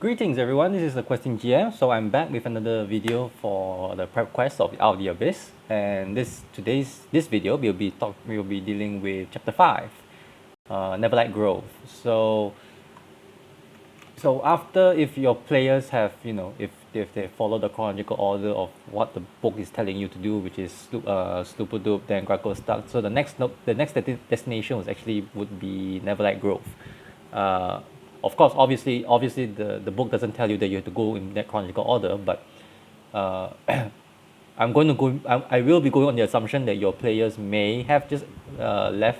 Greetings everyone, this is the Questing GM. So I'm back with another video for the prep quest of Out of the Abyss, and this video we'll be dealing with chapter 5, Neverlight Grove. So after, if your players have, if they follow the chronological order of what the book is telling you to do, which is Slooperdoop, then Stark. So the next destination would be Neverlight Grove. Of course, obviously, the book doesn't tell you that you have to go in that chronological order, but I will be going on the assumption that your players may have just left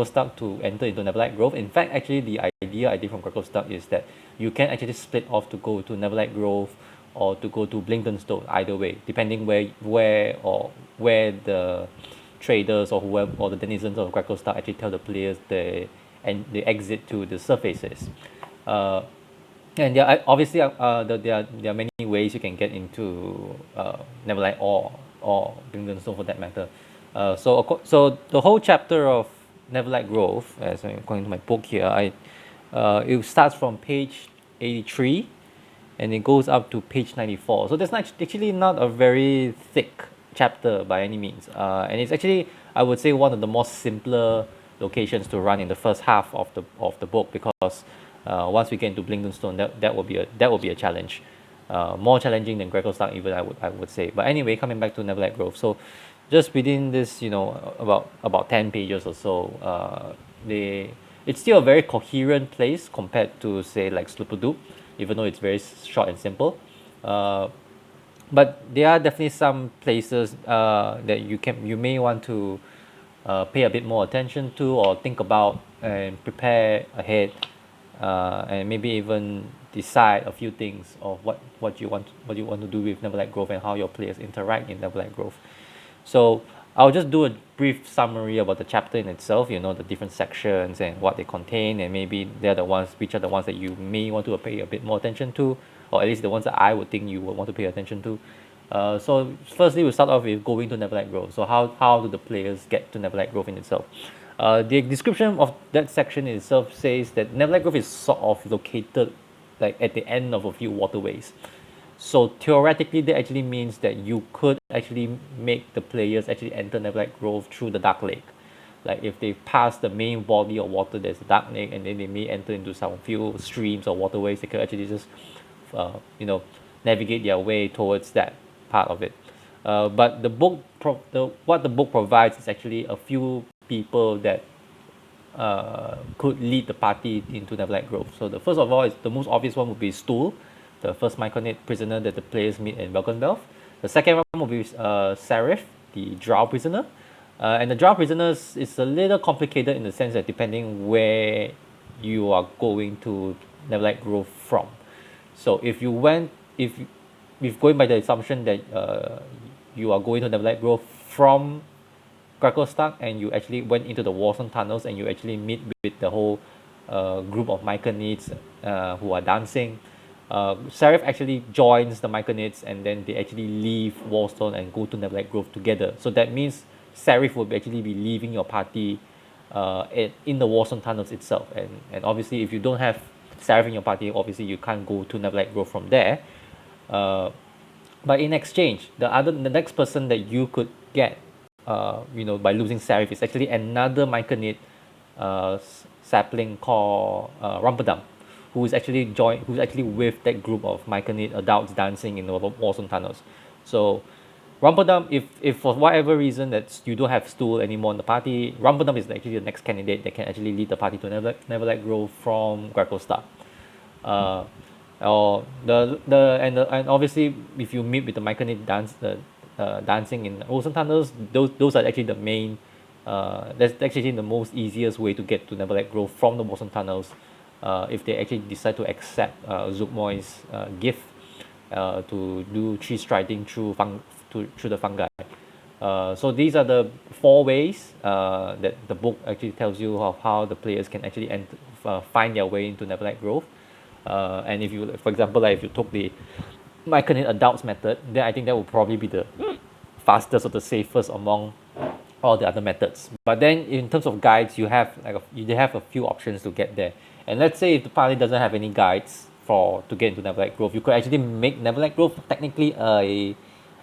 Stark to enter into Neverlight Grove. In fact, actually, the idea I did from Stark is that you can actually split off to go to Neverlight Grove or to go to Blingdenstone, either way, depending where the traders or whoever or the denizens of Stark actually tell the players the exit to the surfaces. And there are obviously there are many ways you can get into Neverlight or Blingdenstone for that matter. So the whole chapter of Neverlight Grove, as I'm going to my book here, it starts from page 83 and it goes up to page 94. So that's actually not a very thick chapter by any means, and it's actually, I would say, one of the more simpler locations to run in the first half of the book, because once we get into Blingdenstone, that will be a challenge, more challenging than Stark even, I would say. But anyway, coming back to Neverlight Grove, so just within this, about 10 pages or so, it's still a very coherent place compared to, say, like Slooperdoop, even though it's very short and simple. But there are definitely some places that you may want to pay a bit more attention to, or think about and prepare ahead, and maybe even decide a few things of what you want to do with Neverlight Grove and how your players interact in Neverlight Grove. So I'll just do a brief summary about the chapter in itself, the different sections and what they contain, and maybe which are the ones that you may want to pay a bit more attention to, or at least the ones that I would think you would want to pay attention to. So firstly, we'll start off with going to Neverlight Grove. So how do the players get to Neverlight Grove in itself? The description of that section in itself says that Neverlight Grove is sort of located like at the end of a few waterways. So theoretically, that actually means that you could actually make the players actually enter Neverlight Grove through the Dark Lake. Like if they pass the main body of water, there's a Dark Lake, and then they may enter into some few streams or waterways. They could actually just navigate their way towards that part of it. But what the book provides is actually a few people that could lead the party into Neverlight Grove. So the first of all, is the most obvious one would be Stool, the first Myconid prisoner that the players meet in Velkenvelf. The second one would be Serif, the Drow prisoner. And the Drow prisoners is a little complicated in the sense that depending where you are going to Neverlight Grove from. So if going by the assumption that you are going to Neverlight Grove from Stark, and you actually went into the Warzone tunnels and you actually meet with the whole group of Myconids who are dancing, Serif actually joins the Myconids, and then they actually leave Warzone and go to Neverlight Grove together. So that means Serif will actually be leaving your party in the Warzone tunnels itself, and obviously if you don't have Serif in your party, obviously you can't go to Neverlight Grove from there. But in exchange, the next person that you could get, by losing Serif, is actually another Myconid sapling called Rumperdam, who's actually with that group of Myconid adults dancing in the Warzone tunnels. So Rumperdam, if for whatever reason that you don't have Stool anymore in the party, Rumperdam is actually the next candidate that can actually lead the party to Neverlight Grove from Stark. And obviously, if you meet with the Myconid dancing in Warzone tunnels, those are actually the main. That's actually the most easiest way to get to Neverlight Grove from the Warzone tunnels, if they actually decide to accept Zookmoy's gift to do tree striding through the fungi. So these are the 4 ways that the book actually tells you of how the players can actually find their way into Neverlight Grove. And if you, for example, if you took the Myconid adults method, then I think that would probably be the fastest or the safest among all the other methods. But then in terms of guides, you have a few options to get there. And let's say if the party doesn't have any guides to get into Neverlight Grove. You could actually make Neverlight Grove technically a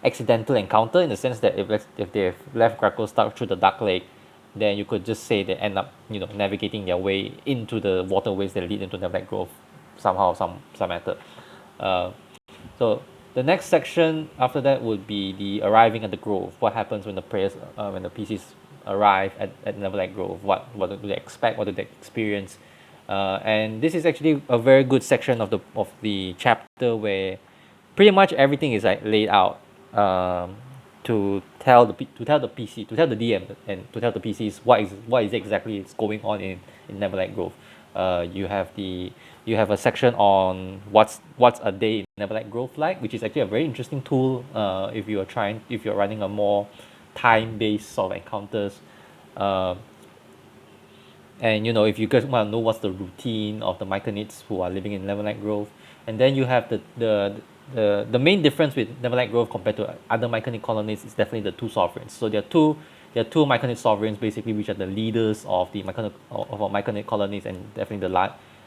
accidental encounter, in the sense that if they've left Stark through the Dark Lake, then you could just say they end up navigating their way into the waterways that lead into Neverlight Grove somehow, some method. So the next section after that would be the arriving at the Grove. What happens when the PCs arrive at Neverlight Grove? What do they expect? What do they experience? And this is actually a very good section of the chapter, where pretty much everything is like laid out to tell the PC, to tell the DM, and to tell the PCs what is exactly is going on in Neverlight Grove. You have a section on what's a day in Neverlight Grove like, which is actually a very interesting tool if you're running a more time-based sort of encounters. And if you guys want to know what's the routine of the Myconids who are living in Neverlight Grove. And then you have the main difference with Neverlight Grove compared to other Myconid colonies is definitely the two sovereigns. So there are two Myconid sovereigns basically, which are the leaders of the Myconid colonies, and definitely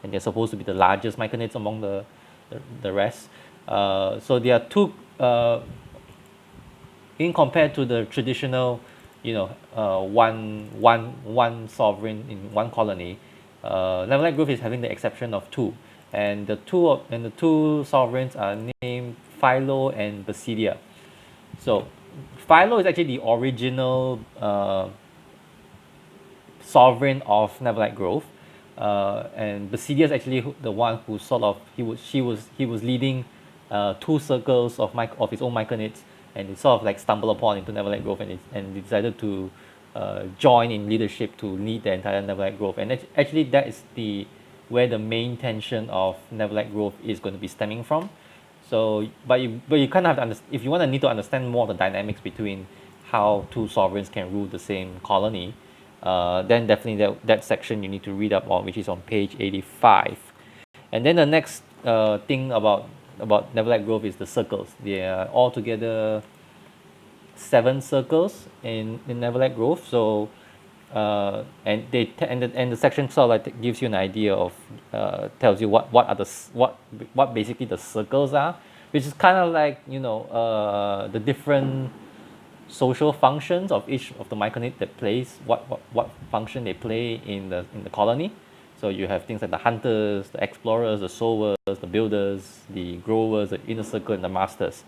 and they're supposed to be the largest Myconids among the rest. So there are two in compared to the traditional, one sovereign in one colony. Neverlight Grove is having the exception of two, and the two sovereigns are named Philo and Basidia. So Philo is actually the original sovereign of Neverlight Grove, and Basidia is actually the one who he was leading two circles of his own Myconids, and he sort of like stumbled upon into Neverlight Grove, and decided to join in leadership to lead the entire Neverlight Grove. And actually that is where the main tension of Neverlight Grove is going to be stemming from. So, but you kind of have to if you need to understand more of the dynamics between how two sovereigns can rule the same colony, then definitely that section you need to read up on, which is on page 85. And then the next thing about Neverlight Grove is the circles. There are altogether 7 circles in Neverlight Grove. So and the section sort of like gives you an idea of tells you what basically the circles are, which is kind of like the different social functions of each of the Myconid that plays what function they play in the colony. So you have things like the hunters, the explorers, the sowers, the builders, the growers, the inner circle, and the masters.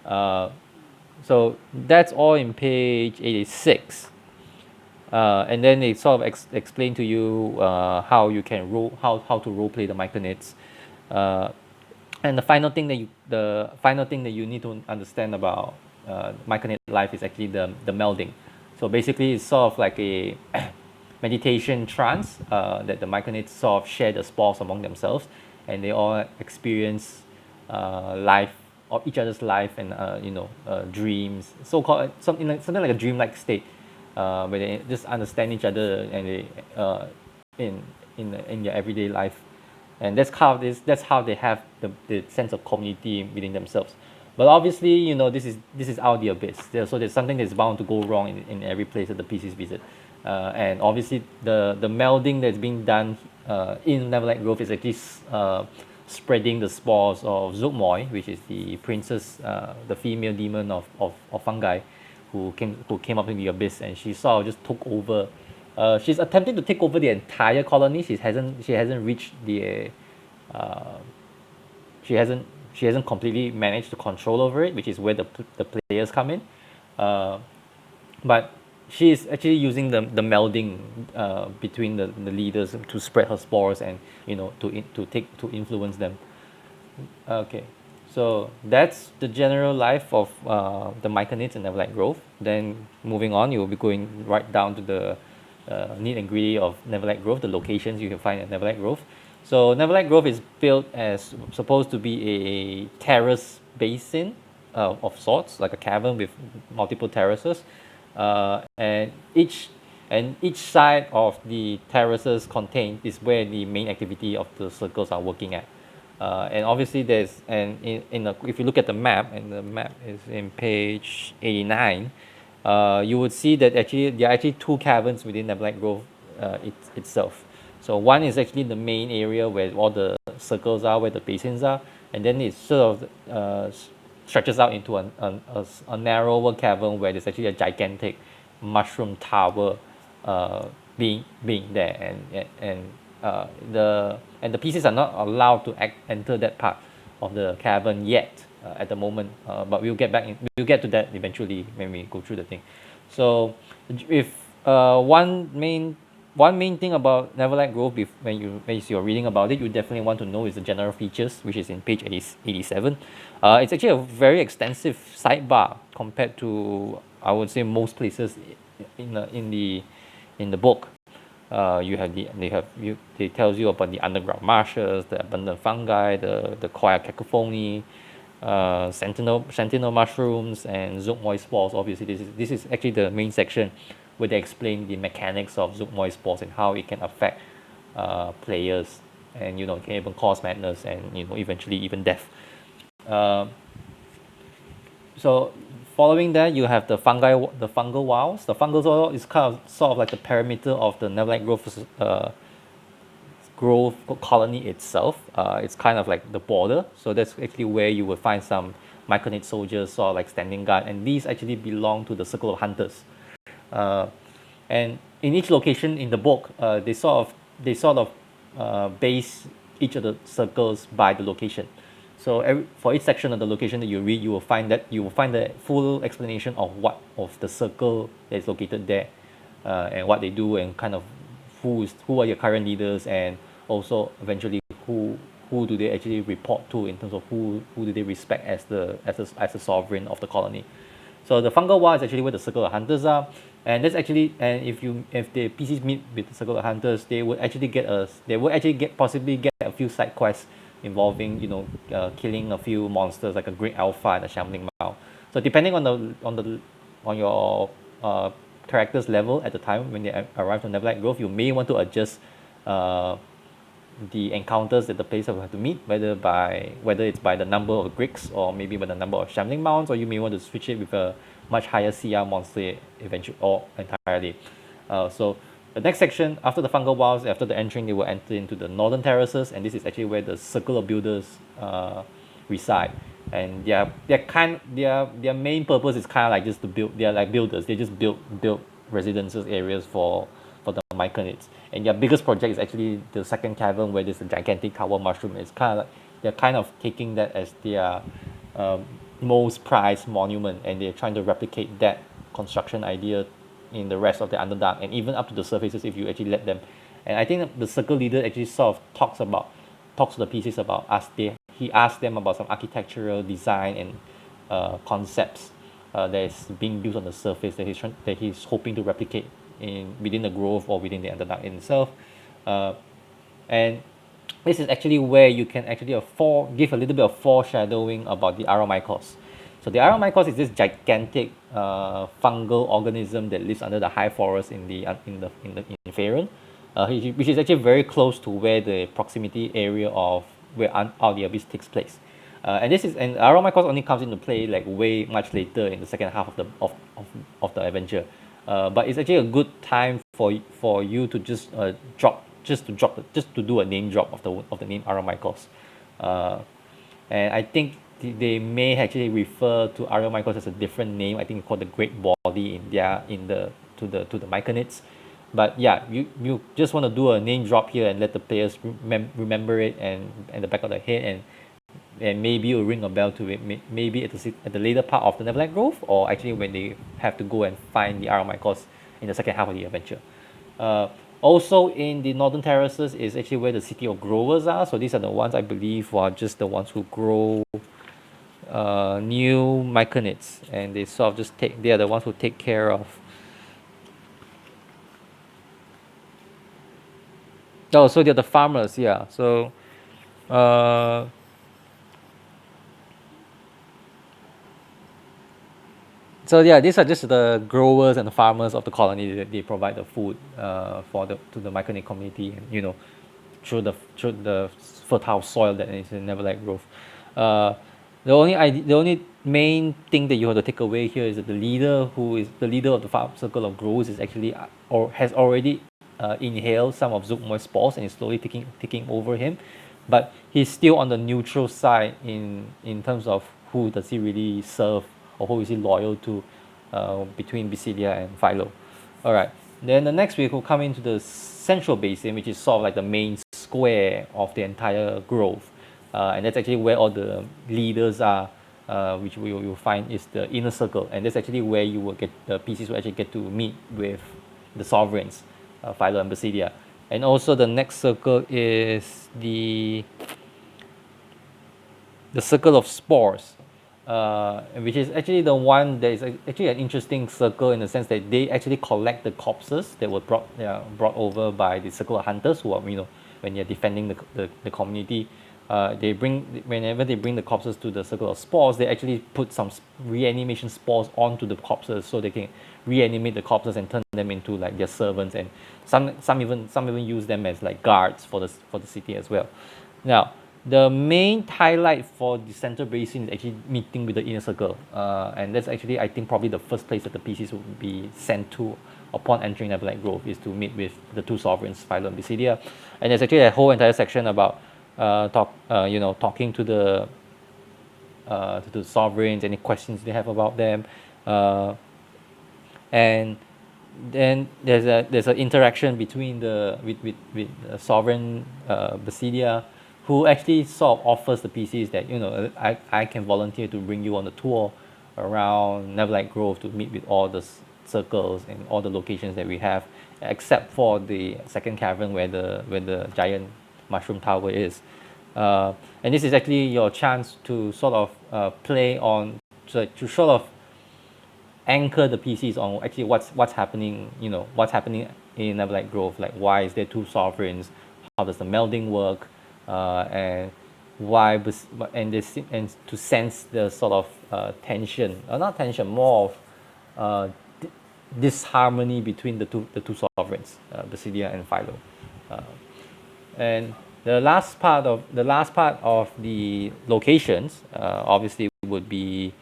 So that's all in page 86. And then they sort of explain to you how you can how to role play the Myconids. And the final thing that you need to understand about Myconid life is actually the melding. So basically, it's sort of like a meditation trance that the Myconids sort of share the spores among themselves, and they all experience life, or each other's life, and dreams. So-called something like a dreamlike state, where they just understand each other, and they in their everyday life, and that's how they have the sense of community within themselves. But obviously, this is out the abyss. So there's something that's bound to go wrong in every place that the PCs visit. And obviously the melding that's being done in Neverlight Grove is actually spreading the spores of Zugmoy, which is the princess, the female demon of fungi, who came up in the abyss, and she sort of just took over. She's attempting to take over the entire colony. She hasn't reached the she hasn't completely managed to control over it, which is where the players come in. But she is actually using the melding between the leaders to spread her spores, and to influence them. Okay, so that's the general life of the Myconids in Neverlight Grove. Then moving on, you will be going right down to the neat and gritty of Neverlight Grove, the locations you can find at Neverlight Grove. So Neverlight Grove is built as supposed to be a terrace basin of sorts, like a cavern with multiple terraces, and each side of the terraces contained is where the main activity of the circles are working at. And obviously if you look at the map, and the map is in page 89, you would see that there are actually 2 caverns within Neverlight Grove itself. So one is actually the main area where all the circles are, where the basins are, and then it sort of stretches out into a narrower cavern where there's actually a gigantic mushroom tower being there, and the PCs are not allowed to enter that part of the cavern yet at the moment, but we'll get to that eventually when we go through the thing. So if one main thing about Neverlight Grove, when you're reading about it, you definitely want to know is the general features, which is in page 87. It's actually a very extensive sidebar compared to, I would say, most places in the book. They tells you about the underground marshes, the abundant fungi, the quiet cacophony, sentinel mushrooms, and zoomoid spores. Obviously, this is actually the main section where they explain the mechanics of zoomoid spores and how it can affect players, and it can even cause madness and eventually even death. So following that, you have the fungal walls. The fungal wall is kind of sort of like the perimeter of the Neverlight Grove colony itself. It's kind of like the border. So that's actually where you will find some Myconid soldiers sort of like standing guard, and these actually belong to the Circle of Hunters. And in each location in the book, they base each of the circles by the location. So for each section of the location that you read, you will find the full explanation of the circle that is located there, and what they do, and kind of who are your current leaders, and also eventually who do they actually report to in terms of who do they respect as the sovereign of the colony. So the fungal wall is actually where the Circle of Hunters are, and that's actually, and if the PCs meet with the Circle of Hunters, they would actually possibly get a few side quests involving killing a few monsters like a Great Alpha and a Shambling Mao. So depending on your character's level at the time when they arrive to Neverlight Grove, you may want to adjust the encounters that the players will have to meet, whether it's by the number of Gricks or maybe by the number of Shambling Mounts, or you may want to switch it with a much higher CR monster eventually or entirely. So the next section after the fungal walls, after the entering, they will enter into the northern terraces, and this is actually where the Circle of Builders reside. And their main purpose is kind of like just to build. They are like builders. They just build residences areas for the Myconids. And their biggest project is actually the second cavern where there's a gigantic tower mushroom. It's kind of like they're kind of taking that as their most prized monument, and they're trying to replicate that construction idea in the rest of the Underdark, and even up to the surfaces if you actually let them. And I think the circle leader actually sort of talks to the PCs about he asked them about some architectural design and concepts that is being built on the surface that he's hoping to replicate within the Grove or within the Underdark itself. And this is actually where you can actually give a little bit of foreshadowing about the Aromycos. So the Aromycos is this gigantic fungal organism that lives under the high forest in Faerun, which is actually very close to where the proximity area of where Out of the Abyss takes place. And Aromycos only comes into play like way much later in the second half of the adventure. But it's actually a good time for you to just to do a name drop of the name Aromycos. And I think they may actually refer to Aromycos as a different name. I think it's called the Great Body to the Myconids. But yeah, you just want to do a name drop here and let the players remember it and the back of their head, and maybe it'll ring a bell to it. Maybe at the later part of the Neverlight Grove, or actually when they have to go and find the Aromycos in the second half of the adventure. Also in the northern terraces is actually where the city of growers are. So these are the ones I believe are just the ones who grow new Myconids, and they sort of they are the ones who take care of. Oh, so they're the farmers, yeah. So yeah, these are just the growers and the farmers of the colony. They provide the food to the Myconid community, and through the fertile soil that is in Neverlight Grove. The only main thing that you have to take away here is that the leader, who is the leader of the Circle of Groves, is actually or has already inhale some of Zuckmoy's spores and is slowly taking over him, but he's still on the neutral side in terms of who does he really serve or who is he loyal to, between Basilia and Philo. All right. Then the next week we'll come into the central basin, which is sort of like the main square of the entire grove, and that's actually where all the leaders are, which we will find is the inner circle, and that's actually where you will get the PCs will actually get to meet with the sovereigns, Philo and Basilia. And also the next circle is the circle of spores, which is actually the one that is actually an interesting circle in the sense that they actually collect the corpses that were brought over by the circle of hunters, who are, when you're defending the community. Whenever they bring the corpses to the circle of spores, they actually put some reanimation spores onto the corpses so they can reanimate the corpses and turn them into like their servants, and some even use them as like guards for the city as well. Now, the main highlight for the central basin is actually meeting with the inner circle, and that's actually, I think, probably the first place that the PCs will be sent to upon entering Neverlight Grove, is to meet with the two sovereigns, Philo and Basilia. And there's actually a whole entire section about talking to the sovereigns, any questions they have about them, and then there's an interaction between with sovereign Basilia, who actually sort of offers the PCs that I can volunteer to bring you on a tour around Neverlight Grove to meet with all the circles and all the locations that we have, except for the second cavern where the giant mushroom tower is. And this is actually your chance to sort of play on, to sort of anchor the PCs on actually what's happening, what's happening in Neverlight Grove, like why is there two sovereigns, how does the melding work, and why, and to sense the sort of tension, not tension, more of disharmony between the two sovereigns, Basilia and Philo. And the last part of the locations, obviously, would be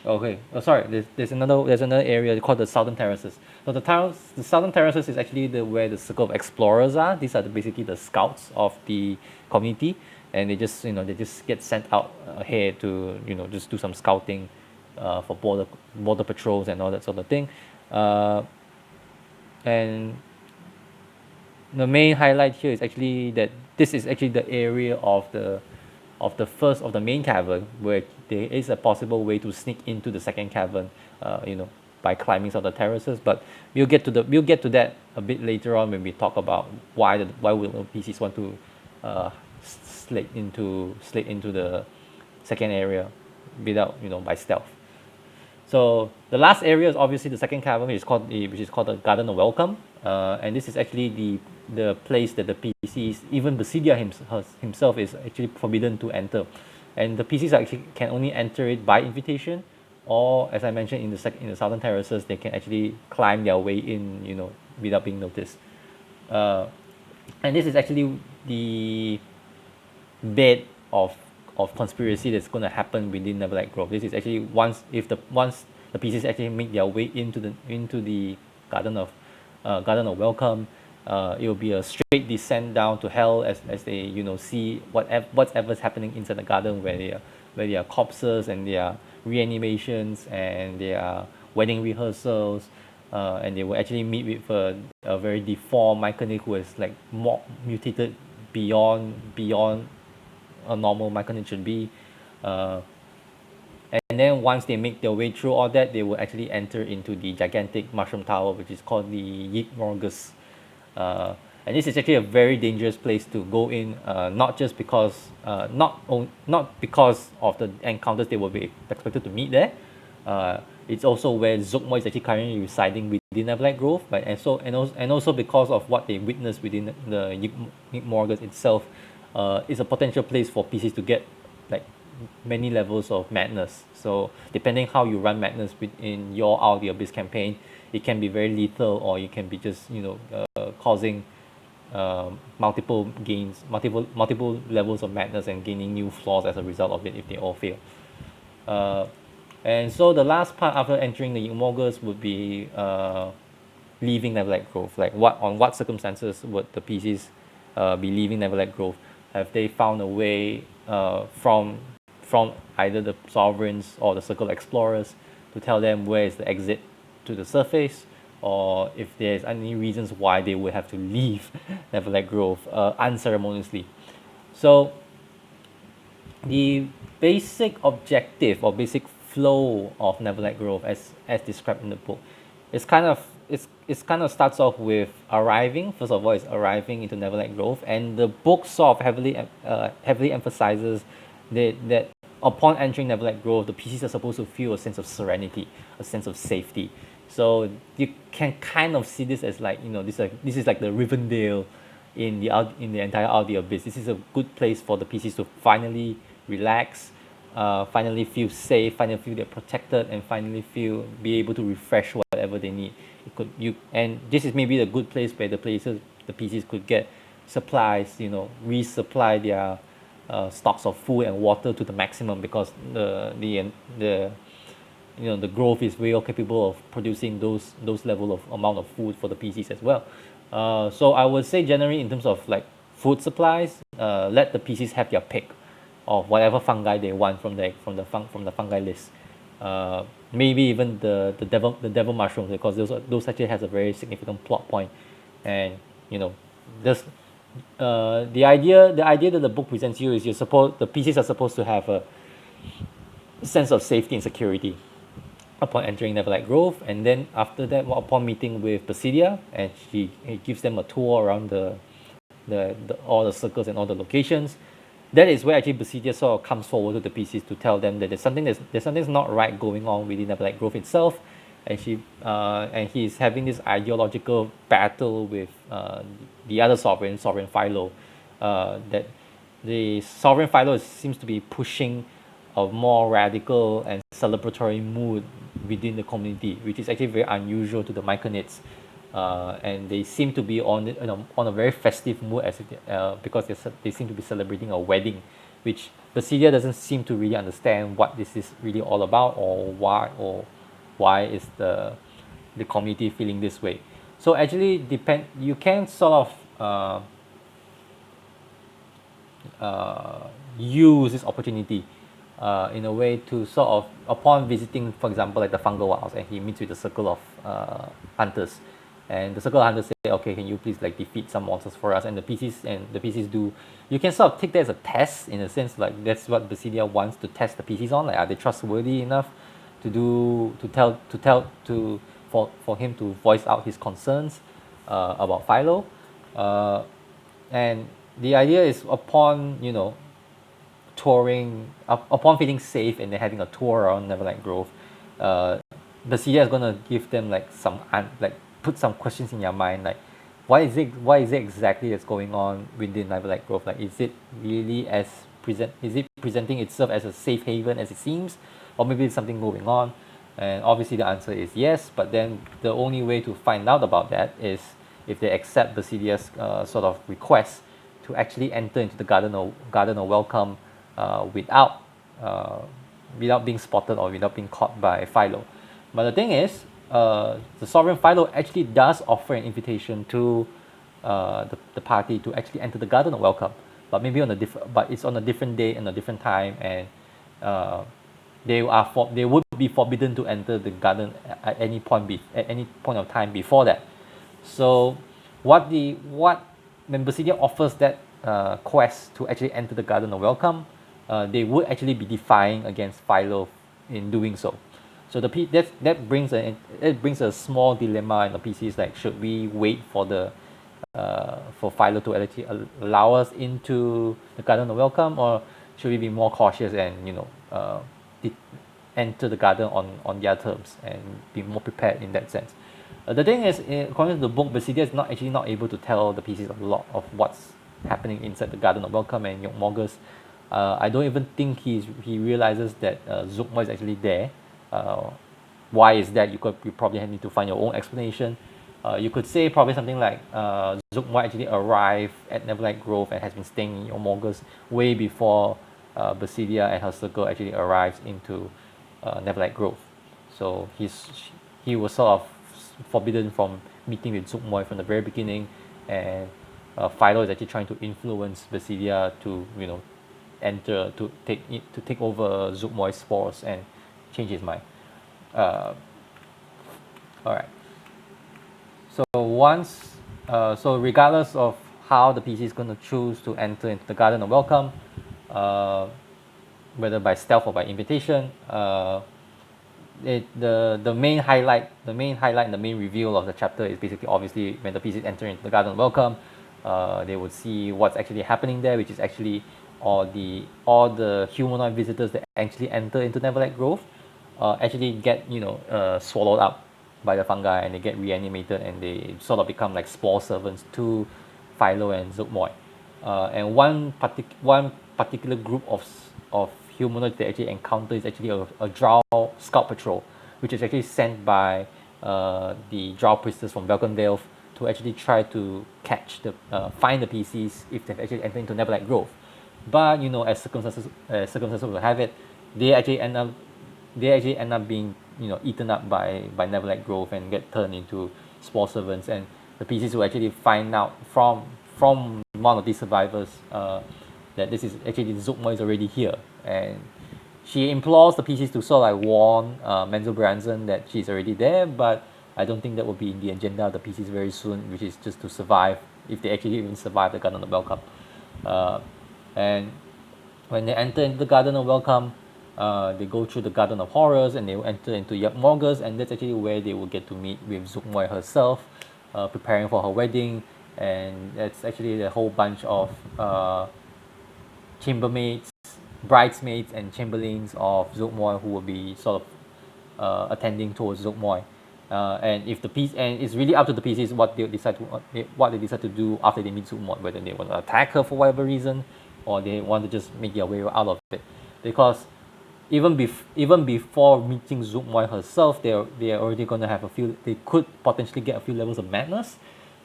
there's another area called the Southern Terraces. So the Southern Terraces is actually where the circle of explorers are. These are basically the scouts of the community, and they just get sent out here to just do some scouting for border patrols and all that sort of thing. And the main highlight here is actually that this is actually the area of the main cavern, where there is a possible way to sneak into the second cavern, by climbing some of the terraces. But we'll get to that a bit later on when we talk about why will PCs want to slate into the second area without by stealth. So the last area is obviously the second cavern, which is called the Garden of Welcome, and this is actually the place that the PCs, even Basilia himself, is actually forbidden to enter, and the PCs actually can only enter it by invitation, or as I mentioned in the Southern Terraces, they can actually climb their way in, without being noticed. And this is actually the bed of conspiracy that's going to happen within Neverlight Grove. This is actually once the PCs actually make their way into the Garden of Welcome, it will be a straight descent down to hell as they see whatever's happening inside the garden, where there are corpses and there are reanimations and there are wedding rehearsals, and they will actually meet with a very deformed Myconic who is like more mutated beyond a normal Myconic should be. And then once they make their way through all that, they will actually enter into the gigantic mushroom tower, which is called the Yigmorgus. And this is actually a very dangerous place to go in, not just because not because of the encounters they will be expected to meet there. It's also where Zuckmoy is actually currently residing within Neverlight Grove, but and also because of what they witnessed within the Yigmorgus itself. Is a potential place for PCs to get like many levels of madness. So depending how you run madness within your Out of the Abyss campaign, it can be very lethal, or you can be just causing multiple levels of madness and gaining new flaws as a result of it if they all fail. And so the last part after entering the Yigmorgus would be leaving Neverlight Grove? Like on what circumstances would the PCs be leaving Neverlight Grove? Have they found a way from either the sovereigns or the circle explorers to tell them where is the exit to the surface, or if there's any reasons why they would have to leave Neverlight Grove unceremoniously? So the basic objective or basic flow of Neverlight Grove, as described in the book, it's kind of starts off with arriving. First of all, it's arriving into Neverlight Grove, and the book sort of heavily emphasizes that upon entering Neverlight Grove, the PCs are supposed to feel a sense of serenity, a sense of safety. So you can kind of see this as like, this is like the Rivendell in the entire Out of the Abyss. This is a good place for the PCs to finally relax, finally feel safe, finally feel they're protected, and finally be able to refresh whatever they need. And this is maybe a good place where the PCs could get supplies, resupply their stocks of food and water to the maximum, because the grove is well capable of producing those level of amount of food for the PCs as well. So I would say generally in terms of like food supplies, let the PCs have their pick of whatever fungi they want from the fungi list. Maybe even the devil mushrooms, because those actually has a very significant plot point, and just the idea that the book presents you is the PCs are supposed to have a sense of safety and security upon entering Neverlight Grove, and then after that, upon meeting with Basidia, and he gives them a tour around the all the circles and all the locations. That is where actually Basidia sort of comes forward to the PCs to tell them that there's something's not right going on within Neverlight Grove itself, and he's having this ideological battle with the other sovereign Philo, that the sovereign Philo seems to be pushing a more radical and celebratory mood within the community, which is actually very unusual to the Myconids. And they seem to be on a very festive mood, because they seem to be celebrating a wedding, which Basidia doesn't seem to really understand what this is really all about, or why is the community feeling this way. So actually you can sort of use this opportunity in a way to sort of, upon visiting, for example, like the fungal wilds, and he meets with the circle of hunters, and the circle of hunters say, okay, can you please like defeat some monsters for us, and the PCs do. You can sort of take that as a test, in a sense, like that's what Basidia wants to test the PCs on, like are they trustworthy enough for him to voice out his concerns about Philo. And the idea is, upon touring, upon feeling safe and then having a tour around Neverlight Grove, Basidia is gonna give them like put some questions in your mind, like what is it exactly that's going on within Neverlight Grove? Like, is it really is it presenting itself as a safe haven as it seems, or maybe there's something going on? And obviously the answer is yes, but then the only way to find out about that is if they accept Basidia's sort of request to actually enter into the garden of welcome without being spotted or without being caught by Philo. But the thing is, the sovereign Philo actually does offer an invitation to the party to actually enter the garden of welcome, but maybe it's on a different day and a different time, and they would be forbidden to enter the garden at any point of time before that. So when Basidia offers that quest to actually enter the garden of welcome, they would actually be defying against Philo in doing so. So that brings a small dilemma in the PCs, like, should we wait for Philo to actually allow us into the garden of welcome, or should we be more cautious and enter the garden on their terms and be more prepared in that sense? The thing is, according to the book, Basidia is not able to tell the PCs a lot of what's happening inside the garden of welcome and Yogg-Morgus. I don't even think he realizes that Zookma is actually there. Why is that? You probably need to find your own explanation. You could say probably something like Zookma actually arrived at Neverlight Grove and has been staying in Yogg-Morgus way before Basidia and her circle actually arrives into Neverlight Grove. So he was sort of forbidden from meeting with Zookmoy from the very beginning, and Philo is actually trying to influence Basidia to enter to take over Zookmoy's force and change his mind. Uh, all right. So regardless of how the PC is going to choose to enter into the Garden of Welcome, whether by stealth or by invitation, the main highlight and the main reveal of the chapter is basically obviously when the PCs enter into the Garden of Welcome, they would see what's actually happening there, which is actually all the humanoid visitors that actually enter into Neverlight Grove actually get swallowed up by the fungi, and they get reanimated, and they sort of become like spore servants to Philo and Zookmoy. And one particular group of humanoids they actually encounter is actually a Drow scout patrol, which is actually sent by the Drow priestess from Belkenvale to actually try to find the PCs if they've actually entered into Neverlight Grove. But as circumstances will have it, they actually end up being eaten up by Neverlight Grove and get turned into spore servants. And the PCs will actually find out from one of these survivors that this is actually Zookmoy is already here, and she implores the PCs to sort of like warn Menzel Branson that she's already there, but I don't think that will be in the agenda of the PCs very soon, which is just to survive, if they actually even survive the Garden of Welcome. And when they enter into the Garden of Welcome, they go through the Garden of Horrors, and they will enter into Yap Morgus, and that's actually where they will get to meet with Zookmoy herself, preparing for her wedding. And that's actually a whole bunch of chambermaids, bridesmaids, and chamberlains of Zookmoy who will be sort of attending towards Zookmoy. And it's really up to the PCs what they decide to do after they meet Zookmoy, whether they want to attack her for whatever reason, or they want to just make their way out of it. Because even before meeting Zookmoy herself, they're already going to have they could potentially get a few levels of madness.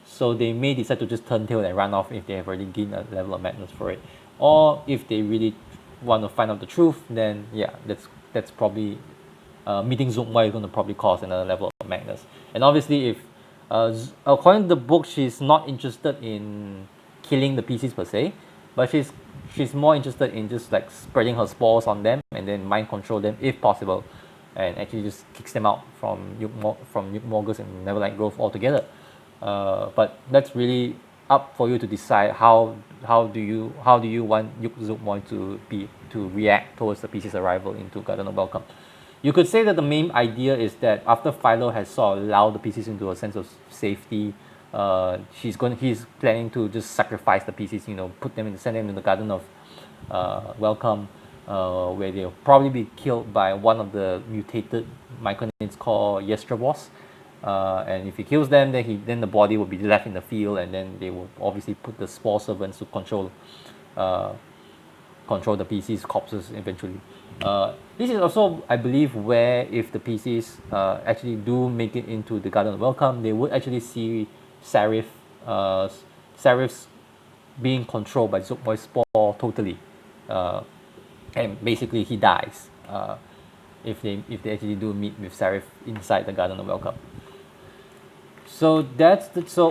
So they may decide to just turn tail and run off if they have already gained a level of madness for it. Or if they really want to find out the truth, then yeah, that's probably meeting Zookmoy is going to probably cause another level of madness. And obviously, if according to the book, she's not interested in killing the PCs per se, but she's more interested in just like spreading her spores on them and then mind control them if possible, and actually just kicks them out from Morgus and Neverlight Grove altogether. But that's really up for you to decide how do you want Zookmoy to react towards the PC's arrival into Garden of Welcome. You could say that the main idea is that after Philo has sort of lulled the PCs into a sense of safety, he's planning to just sacrifice the PCs, send them into the Garden of Welcome, where they'll probably be killed by one of the mutated Myconids called Yestravos. And if he kills them, then the body will be left in the field, and then they will obviously put the spore servants to control the PC's corpses eventually. This is also, I believe, where if the PCs actually do make it into the Garden of Welcome, they would actually see Serif's being controlled by Zookmoy's spore totally, and basically he dies if they actually do meet with Serif inside the Garden of Welcome. So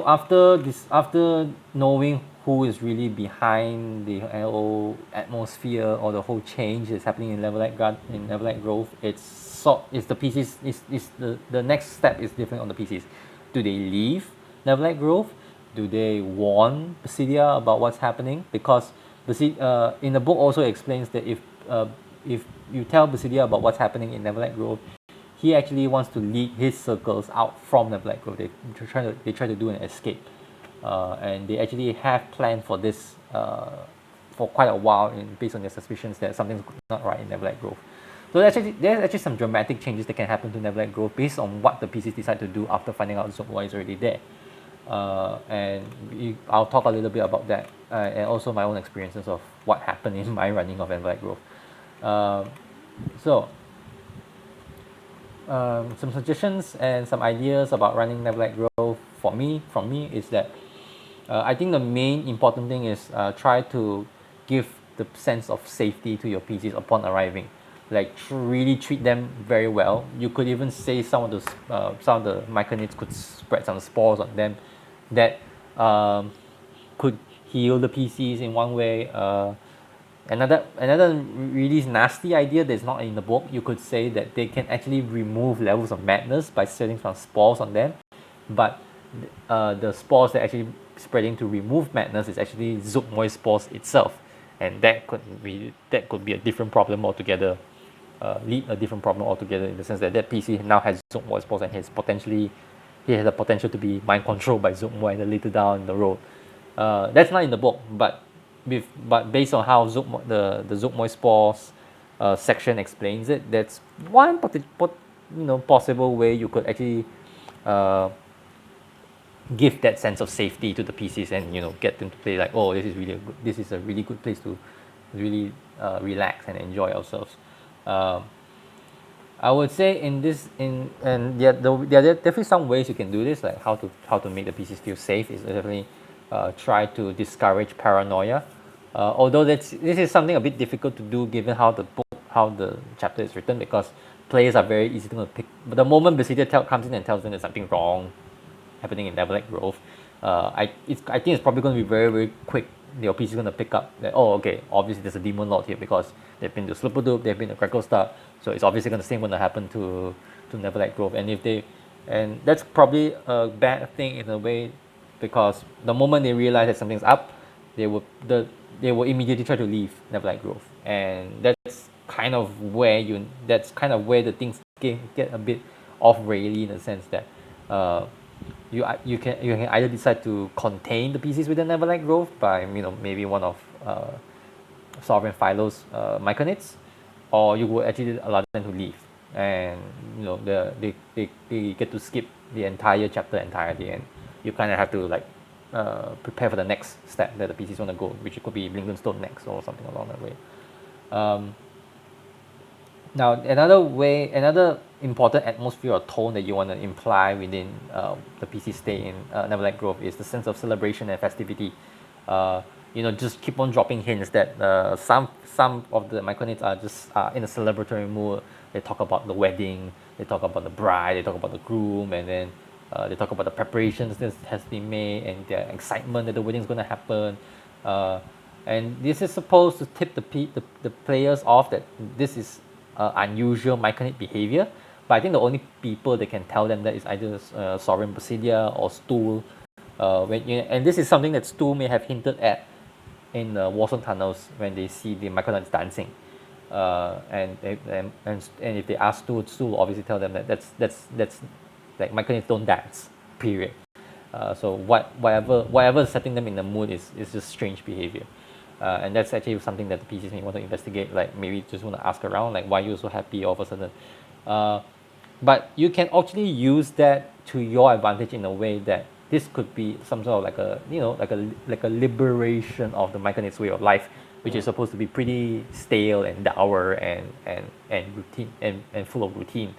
after knowing who is really behind the whole atmosphere or the whole change that's happening in Neverlight Grove, the PCs. The next step is different on the PCs. Do they leave Neverlight Grove? Do they warn Basidia about what's happening? Because in the book also explains that if you tell Basidia about what's happening in Neverlight Grove, he actually wants to lead his circles out from Neverlight Grove. They try to do an escape, and they actually have planned for this for quite a while, based on their suspicions that something's not right in Neverlight Grove. So there's actually some dramatic changes that can happen to Neverlight Grove based on what the PCs decide to do after finding out Zookmoy is already there. And I'll talk a little bit about that, and also my own experiences of what happened in my running of Neverlight Grove. Some suggestions and some ideas about running Neverlight Grove from me is that I think the main important thing is try to give the sense of safety to your PCs upon arriving. like really treat them very well. You could even say some of the myconids could spread some spores on them that could heal the PCs in one way. Another really nasty idea that's not in the book, you could say that they can actually remove levels of madness by setting some spores on them, but the spores that actually spreading to remove madness is actually Zookmoy spores itself, and that could be a different problem altogether, lead a different problem altogether, in the sense that that PC now has Zookmoy spores and he has the potential to be mind controlled by Zookmoy later down the road. That's not in the book, but based on how the Zookmoy spores section explains it, that's one possible way you could actually uh, give that sense of safety to the PCs, and get them to play like, oh, this is a really good place to really relax and enjoy ourselves. Um, I would say in this in and there are definitely some ways you can do this, like how to make the PCs feel safe is definitely try to discourage paranoia. Although this is something a bit difficult to do given how the chapter is written, because players are very easy to pick. But the moment Basidia comes in and tells them there's something wrong happening in Neverlight Grove, I think it's probably going to be very, very quick. Your PC is going to pick up that, oh, okay, obviously there's a demon lord here because they've been to Slipperdoop, they've been to Cracklestar, so it's obviously the same going to happen to Neverlight Grove. And that's probably a bad thing in a way, because the moment they realize that something's up, they will immediately try to leave Neverlight Grove, and that's kind of where the things get a bit off raily, in the sense that you can either decide to contain the PCs within Neverlight Grove by maybe one of Sovereign Philo's myconids, or you would actually allow them to leave, and they get to skip the entire chapter entirely, and you kind of have to like prepare for the next step that the PCs want to go, which could be Blinkenstone next or something along that way. Now, another important atmosphere or tone that you want to imply within the PC stay in Neverlight Grove is the sense of celebration and festivity. Just keep on dropping hints that some of the myconids are just in a celebratory mood. They talk about the wedding, they talk about the bride, they talk about the groom, and then they talk about the preparations that has been made and their excitement that the wedding is going to happen. And this is supposed to tip the players off that this is unusual myconid behavior. But I think the only people that can tell them that is either Sovereign Basidia or Stool. And this is something that Stool may have hinted at in the Warzone tunnels when they see the myconids dancing. And if they ask Stool will obviously tell them that that's like myconids don't dance, period. So whatever is setting them in the mood is just strange behavior. And that's actually something that the PCs may want to investigate, like maybe just want to ask around, like why you're so happy all of a sudden. But you can actually use that to your advantage in a way that this could be some sort of like a liberation of the myconids way of life, which is supposed to be pretty stale and dour and routine and full of routine.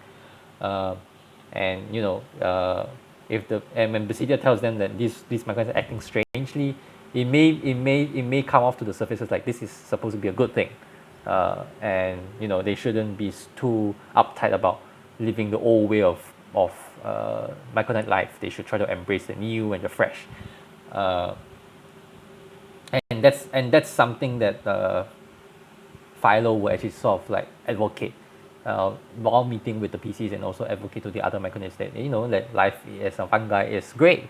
If when Basidia tells them that these myconids are acting strangely, it may come off to the surface as like this is supposed to be a good thing, and they shouldn't be too uptight about living the old way of myconid life. They should try to embrace the new and the fresh, and that's something that Philo will actually sort of like advocate while meeting with the PCs, and also advocate to the other myconids that that life as a fungi is great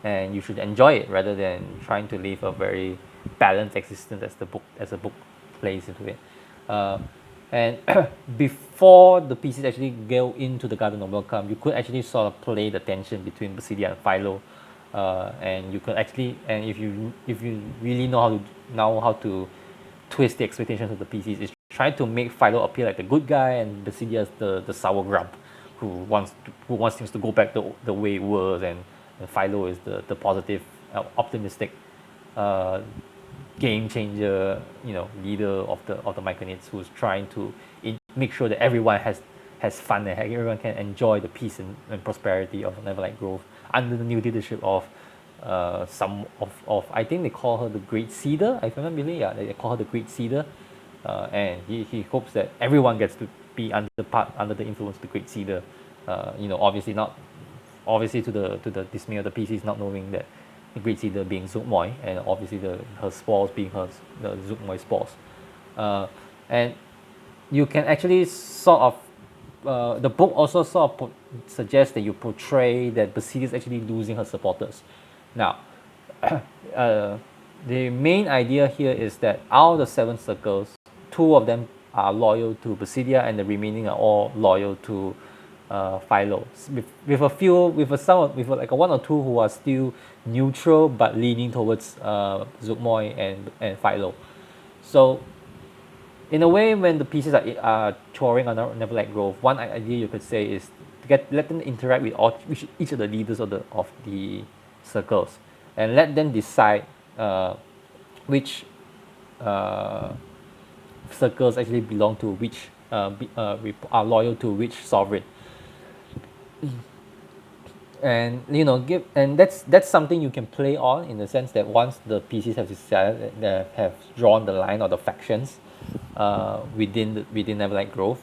and you should enjoy it, rather than trying to live a very balanced existence as the book plays into it. And before the PCs actually go into the Garden of Welcome, you could actually sort of play the tension between Basidia and Philo, and you could actually, and if you really know how to twist the expectations of the PCs, is try to make Philo appear like the good guy and Basidia the sour grump who wants things to go back the way it was, and Philo is the positive, optimistic game changer, leader of the myconids, who's trying to make sure that everyone has fun and everyone can enjoy the peace and prosperity of Neverlight Grove under the new leadership of I think they call her the Great Cedar. If I remember, yeah, they call her the Great Cedar. and he hopes that everyone gets to be under the influence of the Great Cedar. Obviously to the dismay of the PCs, not knowing that the Great Cedar being Zookmoi, and obviously her spores being the Zookmoi spores. And you can actually sort of the book also sort of suggests that you portray that Basidia is actually losing her supporters. Now, the main idea here is that out of the 7 circles, 2 of them are loyal to Basidia, and the remaining are all loyal to Philo. With like a 1 or 2 who are still neutral but leaning towards Zookmoi and Philo. So, in a way, when the pieces are touring on Neverlight Grove, one idea you could say is to let them interact with each of the leaders of the circles, and let them decide which circles actually belong to which are loyal to which sovereign. And that's something you can play on, in the sense that once the PCs have decided that have drawn the line or the factions within Neverlight Grove,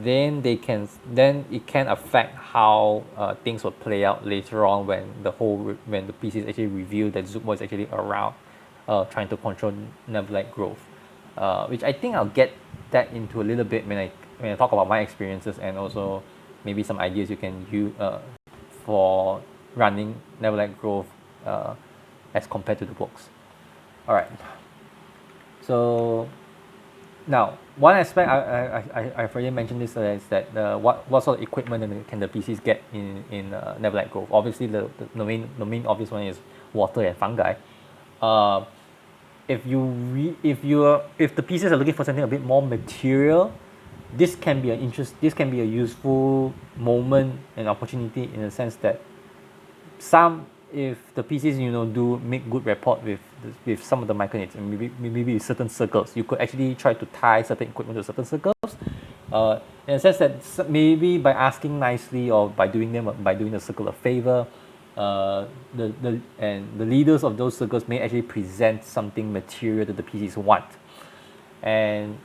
then it can affect how things will play out later on, when the PCs actually reveal that Zookmoi is actually around trying to control Neverlight Grove, which I think I'll get that into a little bit when I talk about my experiences, and also maybe some ideas you can use for running Neverlight Grove as compared to the books. Alright, so now one aspect I've already mentioned this is that what sort of equipment can the PCs get in Neverlight Grove. Obviously the main obvious one is water and fungi. If the PCs are looking for something a bit more material, this can be a useful moment and opportunity, in the sense that if the PCs do make good rapport with some of the micronids, and maybe certain circles, you could actually try to tie certain equipment to certain circles, in a sense that maybe by asking nicely, or by doing the circle a favor, the leaders of those circles may actually present something material that the PCs want. And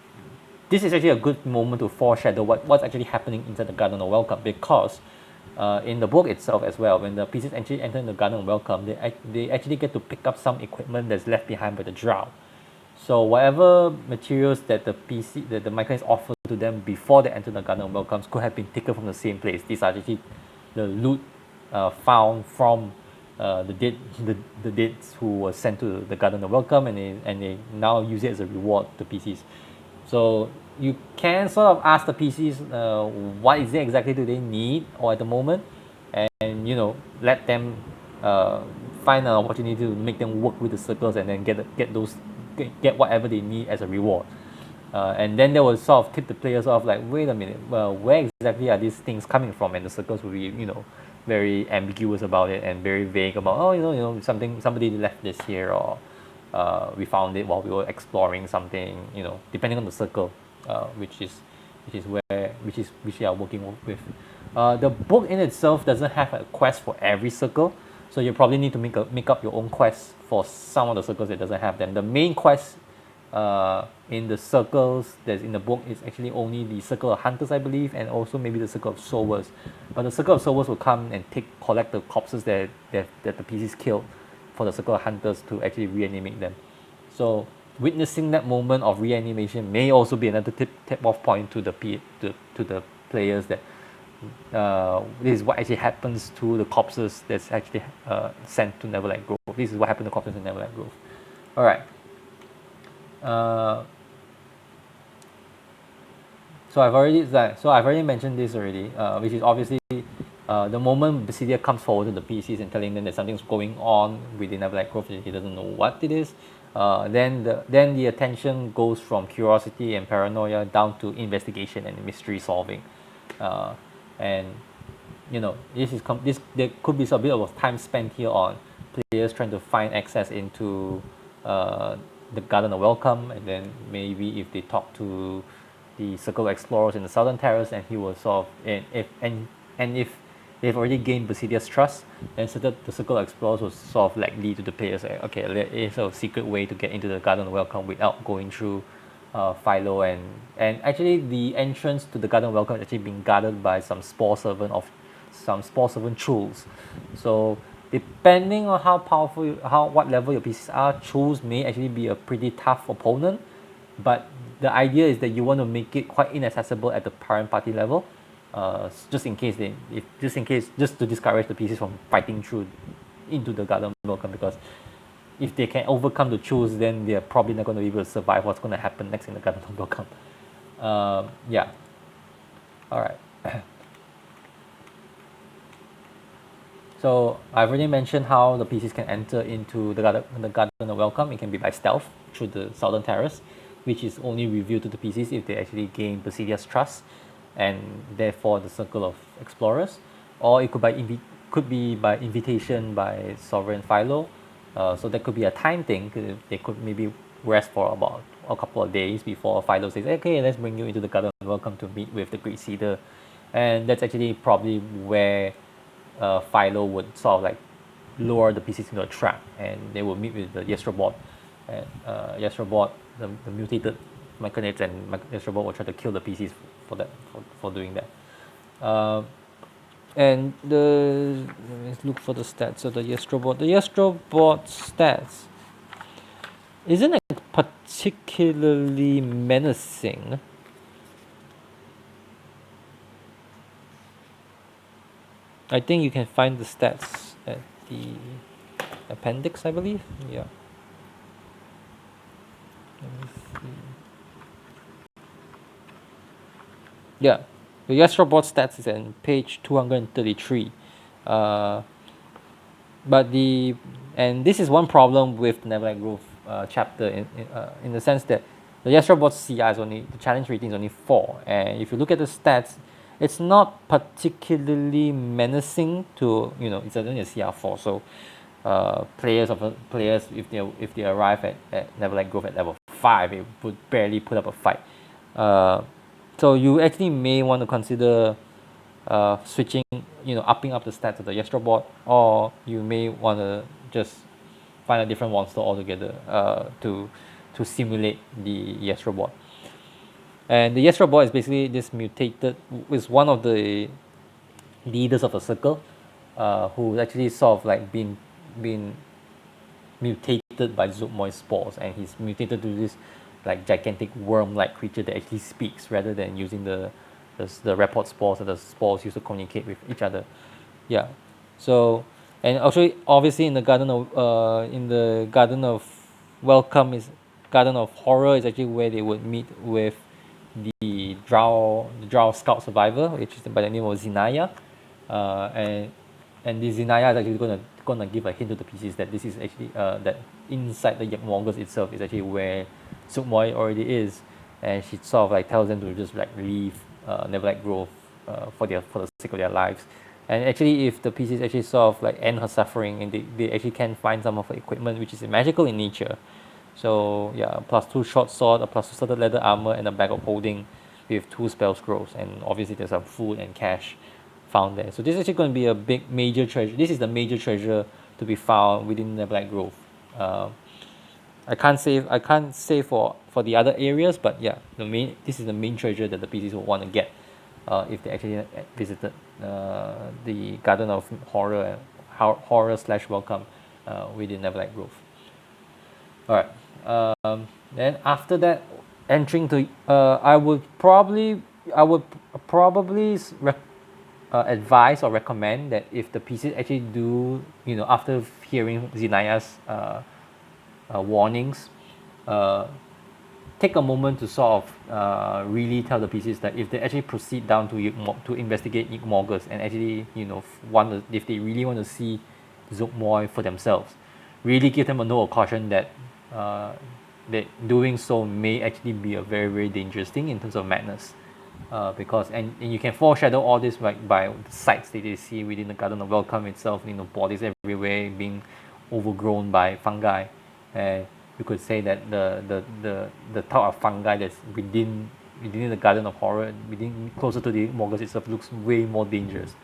this is actually a good moment to foreshadow what's actually happening inside the Garden of Welcome, because in the book itself as well, when the PCs actually enter the Garden of Welcome, they actually get to pick up some equipment that's left behind by the Drow. So whatever materials that the Micronids offer to them before they enter the Garden of Welcomes could have been taken from the same place. These are actually the loot found from the deads who were sent to the Garden of Welcome, and they now use it as a reward to PCs. So you can sort of ask the PCs what is it exactly do they need or at the moment, and let them find an opportunity to make them work with the circles, and then get whatever they need as a reward. And then they will sort of tip the players off, like, wait a minute, well, where exactly are these things coming from? And the circles will be very ambiguous about it, and very vague about, somebody left this here, or we found it while we were exploring something, depending on the circle, which we are working with. The book in itself doesn't have a quest for every circle, so you probably need to make up your own quest for some of the circles that doesn't have them. The main quest in the circles that's in the book is actually only the Circle of Hunters, I believe, and also maybe the Circle of Sowers. But the Circle of Sowers will come and collect the corpses that the PCs killed for the Circle of Hunters to actually reanimate them. So witnessing that moment of reanimation may also be another tip-off point to the players that this is what actually happens to the corpses that's actually sent to Neverlight Grove. This is what happened to corpses in Neverlight Grove. Alright. So I've already mentioned this already, which is obviously the moment Basidia comes forward to the PCs and telling them that something's going on within Neverlight Grove, he doesn't know what it is. Then the attention goes from curiosity and paranoia down to investigation and mystery solving, and there could be a bit of time spent here on players trying to find access into the Garden of Welcome, and then maybe if they talk to the Circle of Explorers in the Southern Terrace, and he will solve, and if they've already gained Basidia's trust, then the Circle of Explorers will sort of lead to the players, okay, there is a secret way to get into the Garden of Welcome without going through Philo, and actually the entrance to the Garden of Welcome is actually being guarded by some spore servant trolls. So depending on how powerful, what level your PCs are, trolls may actually be a pretty tough opponent. But the idea is that you want to make it quite inaccessible at the parent party level, just in case just to discourage the PCs from fighting through into the Garden of Welcome, because if they can overcome the trolls, then they're probably not going to be able to survive what's going to happen next in the Garden of Welcome. Yeah. All right. So I've already mentioned how the PCs can enter into the Garden of Welcome. It can be by stealth through the Southern Terrace, which is only revealed to the PCs if they actually gain Basilia's trust, and therefore the Circle of Explorers. Or it could be by invitation by Sovereign Philo. So that could be a time thing. They could maybe rest for about a couple of days before Philo says, okay, let's bring you into the Garden of Welcome to meet with the Great Cedar. And that's actually probably where Philo would sort of like lure the PCs into a trap, and they will meet with the Yestrobot, and Yestrobot, the mutated Mechanics, and Yestrobot will try to kill the PCs for doing that. And let's look for the stats of the Yestrobot. The Yestrobot stats isn't it particularly menacing. I think you can find the stats at the appendix, I believe. Yeah. Let me see. Yeah, the Yestrobot stats is on page 233. But this is one problem with the Neverlight Grove chapter in the sense that the Yestrobot CR is only, the challenge rating is only 4, and if you look at the stats, it's not particularly menacing to, it's only a CR4, so players if they arrive at Neverlight Grove at level 5, it would barely put up a fight. So you actually may want to consider switching, upping up the stats of the Yestrobot, or you may want to just find a different monster altogether to simulate the Yestrobot. And the Yestrobot is basically this mutated, is one of the leaders of the circle, who actually sort of like been mutated by Zoopmoy spores, and he's mutated to this like gigantic worm-like creature that actually speaks rather than using the rapport spores, and the spores used to communicate with each other. Yeah. So, and also obviously in the Garden of Welcome is Garden of Horror is actually where they would meet with the Drow Scout Survivor, which is by the name of Zinaya, and the Zinaya is actually gonna give a hint to the PCs that this is actually that inside the Yagmoggers itself is actually where Zoopmoy already is, and she sort of like tells them to just like leave Neverlight Grove for the sake of their lives. And actually, if the PCs actually sort of like end her suffering, and they actually can find some of her equipment which is magical in nature. So yeah, +2 short sword, a +2 studded leather armor, and a bag of holding with 2 spell scrolls, and obviously there's some food and cash found there. So this is actually going to be a big major treasure. This is the major treasure to be found within Neverlight Grove. I can't say for the other areas, but yeah, this is the main treasure that the PCs will want to get if they actually visited the Garden of Horror / Welcome within Neverlight Grove. All right. Then after that, entering to I would probably advise or recommend that if the PCs actually do, after hearing Zinaya's warnings, take a moment to sort of really tell the PCs that if they actually proceed down to investigate Yagmoggers, and actually if they really want to see Zoopmoy for themselves, really give them a note of caution that doing so may actually be a very, very dangerous thing in terms of madness, because and you can foreshadow all this by the sights that they see within the Garden of Welcome itself, bodies everywhere being overgrown by fungi, and you could say that the type of fungi that's within the Garden of Horror, closer to the Yagmoggers itself, looks way more dangerous.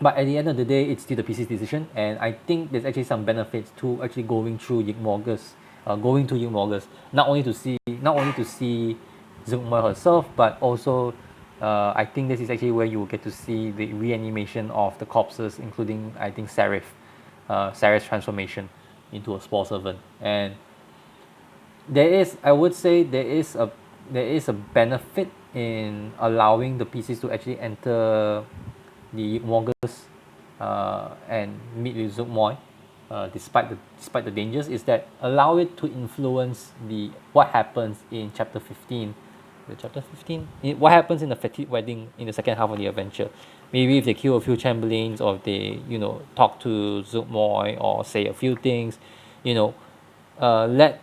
But at the end of the day, it's still the PC's decision, and I think there's actually some benefits to actually going through Yagmoggers going to Yugmogus, not only to see Zookmoy herself, but also I think this is actually where you will get to see the reanimation of the corpses, including I think Serif's transformation into a spore servant. And I would say there is a benefit in allowing the PCs to actually enter the Yugmogus and meet with Zookmoy, despite the dangers, is that allow it to influence what happens in chapter 15. What happens in the Fetid wedding in the second half of the adventure. Maybe if they kill a few Chamberlains, or if they talk to Zookmoy or say a few things, you know let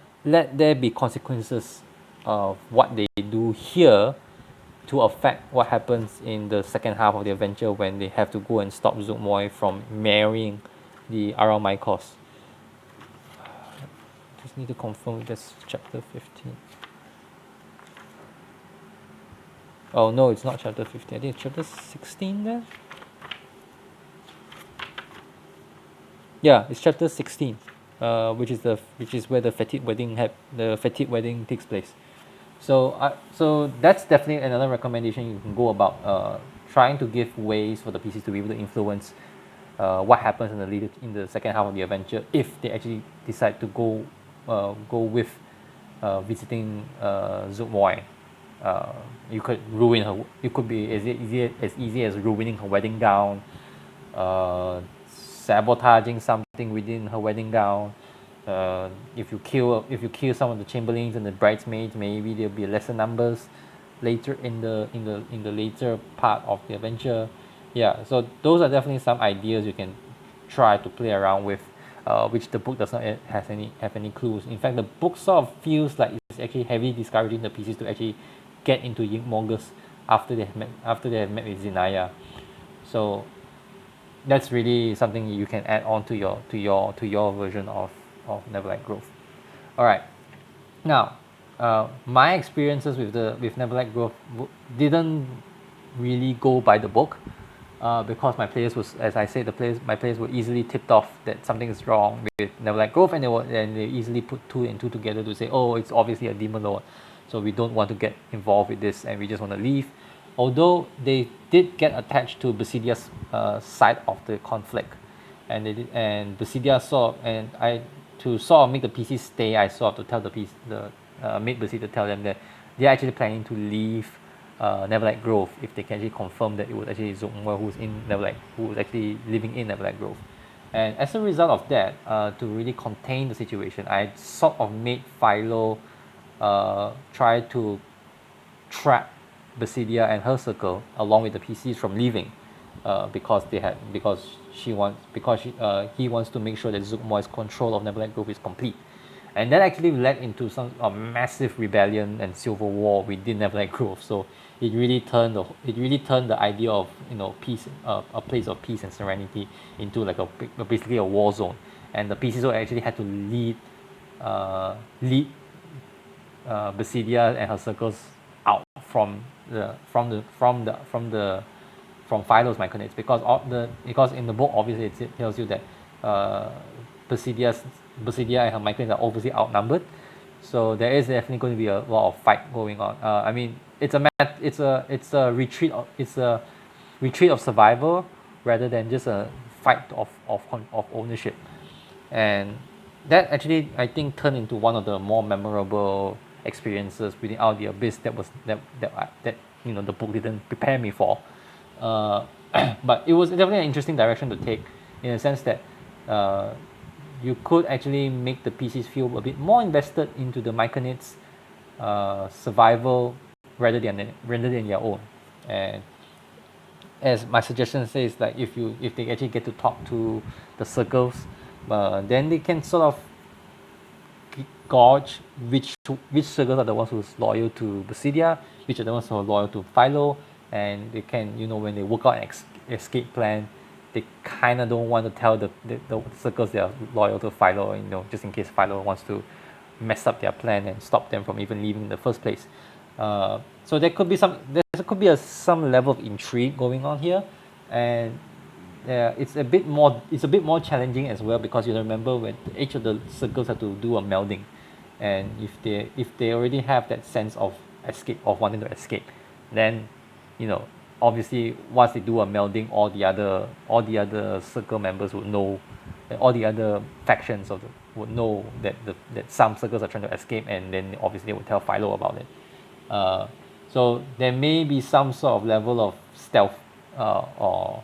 there be consequences of what they do here to affect what happens in the second half of the adventure when they have to go and stop Zookmoy from marrying the Aramykos. Just need to confirm that's chapter 15. Oh no, it's not chapter 15. I think it's chapter 16 then. Yeah, it's chapter 16, which is where the Fetid wedding takes place. So that's definitely another recommendation you can go about, trying to give ways for the PCs to be able to influence what happens in the second half of the adventure, if they actually decide to go with visiting Zookmoy. You could ruin her. It could be as easy as ruining her wedding gown, sabotaging something within her wedding gown. If you kill some of the chamberlains and the bridesmaids, maybe there'll be lesser numbers later in the later part of the adventure. Yeah, so those are definitely some ideas you can try to play around with, which the book does not have any clues. In fact, the book sort of feels like it's actually heavily discouraging the PCs to actually get into Yugmogus after they have met with Zinaya. So that's really something you can add on to your version of Neverlight Grove. All right. Now, my experiences with Neverlight Grove didn't really go by the book, because my players was, as I said, my players were easily tipped off that something is wrong with Neverlight Grove, and they easily put two and two together to say, oh, it's obviously a demon lord, so we don't want to get involved with this, and we just want to leave. Although they did get attached to Basidia's side of the conflict, and Basidia to sort of make the PCs stay, I sort of to tell made Basidia tell them that they're actually planning to leave Neverlight Grove if they can actually confirm that it was actually Zookmoy who was actually living in Neverlight Grove. And as a result of that, to really contain the situation, I sort of made Philo try to trap Basidia and her circle along with the PCs from leaving, because he wants to make sure that Zookmoy's control of Neverlight Grove is complete. And that actually led into a massive rebellion and civil war within Neverlight Grove. So it really turned the idea of peace, a place of peace and serenity, into like basically a war zone. And the PCs actually had to lead Basidia and her circles out from Philo's mechanics, because in the book obviously it tells you that Basidia and her mechanics are obviously outnumbered, so there is definitely going to be a lot of fight going on. I mean, it's a retreat of survival rather than just a fight of ownership, and that actually I think turned into one of the more memorable experiences within Out the Abyss that the book didn't prepare me for. But it was definitely an interesting direction to take, in a sense that you could actually make the PCs feel a bit more invested into the Myconids' survival rather than their own. And as my suggestion says, like if they actually get to talk to the circles, then they can sort of gauge which circles are the ones who's loyal to Basidia, which are the ones who are loyal to Philo, and they can, when they work out an escape plan, they kind of don't want to tell the circles they are loyal to Philo, just in case Philo wants to mess up their plan and stop them from even leaving in the first place. So there could be some level of intrigue going on here, and it's a bit more challenging as well, because you remember when each of the circles have to do a melding, and if they already have that sense of escape, of wanting to escape, then obviously once they do a melding, all the other circle members would know, all the other factions would know that that some circles are trying to escape, and then obviously they would tell Philo about it. So there may be some sort of level of stealth or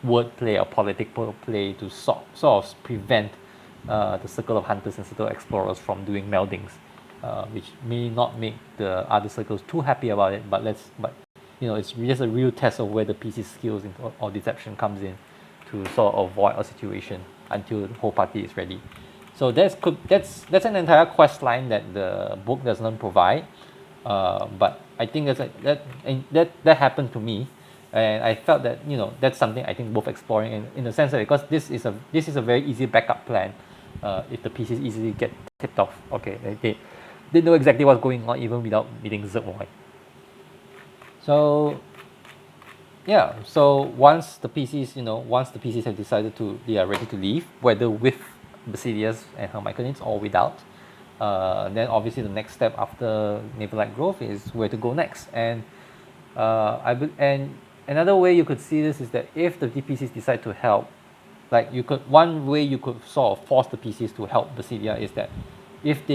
wordplay or political play to sort of prevent the circle of hunters and circle of explorers from doing meldings, which may not make the other circles too happy about it. But it's just a real test of where the PC's skills or deception comes in to sort of avoid a situation until the whole party is ready. So that's an entire quest line that the book does not provide. But I think that happened to me, and I felt that that's something I think worth exploring in the sense that, because this is a very easy backup plan. If the PCs easily get tipped off, okay, they know exactly what's going on even without meeting Zergmoy. So yeah, so once the PCs have decided they are ready to leave, whether with Basilius and her Myconids or without, then obviously the next step after Neverlight Grove is where to go next. And and another way you could see this is that if the PCs decide to help, one way you could sort of force the PCs to help Basilia is that if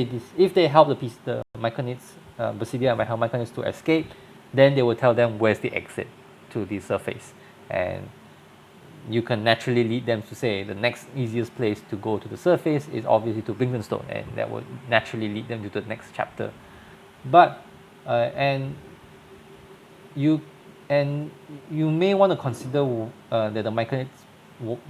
they help the Myconids, Basilia and her Myconids to escape, then they will tell them where's the exit to the surface, and you can naturally lead them to say the next easiest place to go to the surface is obviously to Blinkenstone, and that would naturally lead them to the next chapter. But and you may want to consider that the Myconids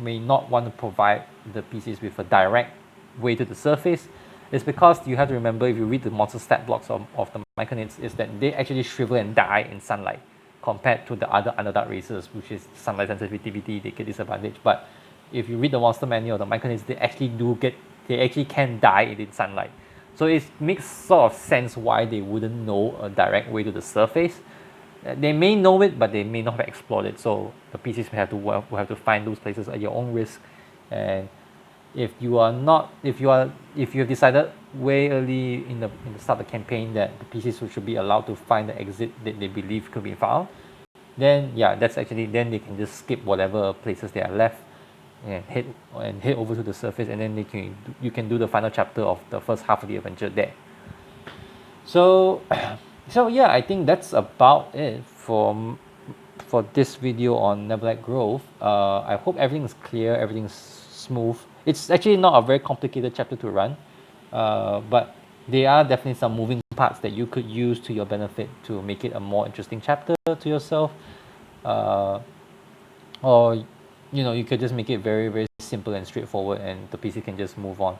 may not want to provide the PCs with a direct way to the surface. It's because you have to remember, if you read the monster stat blocks of the Myconids, is that they actually shrivel and die in sunlight, compared to the other Underdark races, which is sunlight sensitivity, they get disadvantage. But if you read the monster manual, the Myconids, they actually can die in sunlight. So it makes sort of sense why they wouldn't know a direct way to the surface. They may know it, but they may not have explored it. So the PCs will have to find those places at your own risk. And if you have decided way early in the start of the campaign that the PCs should be allowed to find the exit that they believe could be found, then yeah, then they can just skip whatever places they are left and head over to the surface, and then you can do the final chapter of the first half of the adventure there. So yeah, I think that's about it for this video on Neverlight Grove. I hope everything's clear, everything's smooth. It's actually not a very complicated chapter to run, but there are definitely some moving parts that you could use to your benefit to make it a more interesting chapter to yourself, or you could just make it very, very simple and straightforward, and the PC can just move on.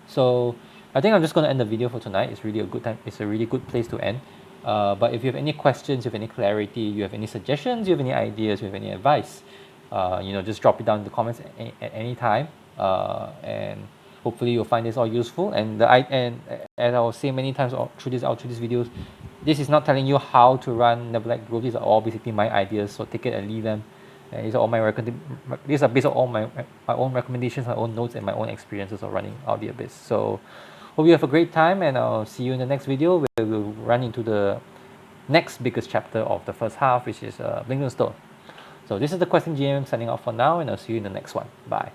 So I think I'm just going to end the video for tonight. It's really a good time. It's a really good place to end. But if you have any questions, you have any clarity, you have any suggestions, you have any ideas, you have any advice, just drop it down in the comments at any time. And hopefully you'll find this all useful. And as I was saying many times through these videos, this is not telling you how to run Neverlight Grove. These are all basically my ideas, so take it and leave them. And these are based on all my own recommendations, my own notes, and my own experiences of running Out the Abyss. So hope you have a great time, and I'll see you in the next video where we'll run into the next biggest chapter of the first half, which is Blinkenstone. So this is the Questing GM signing off for now, and I'll see you in the next one. Bye.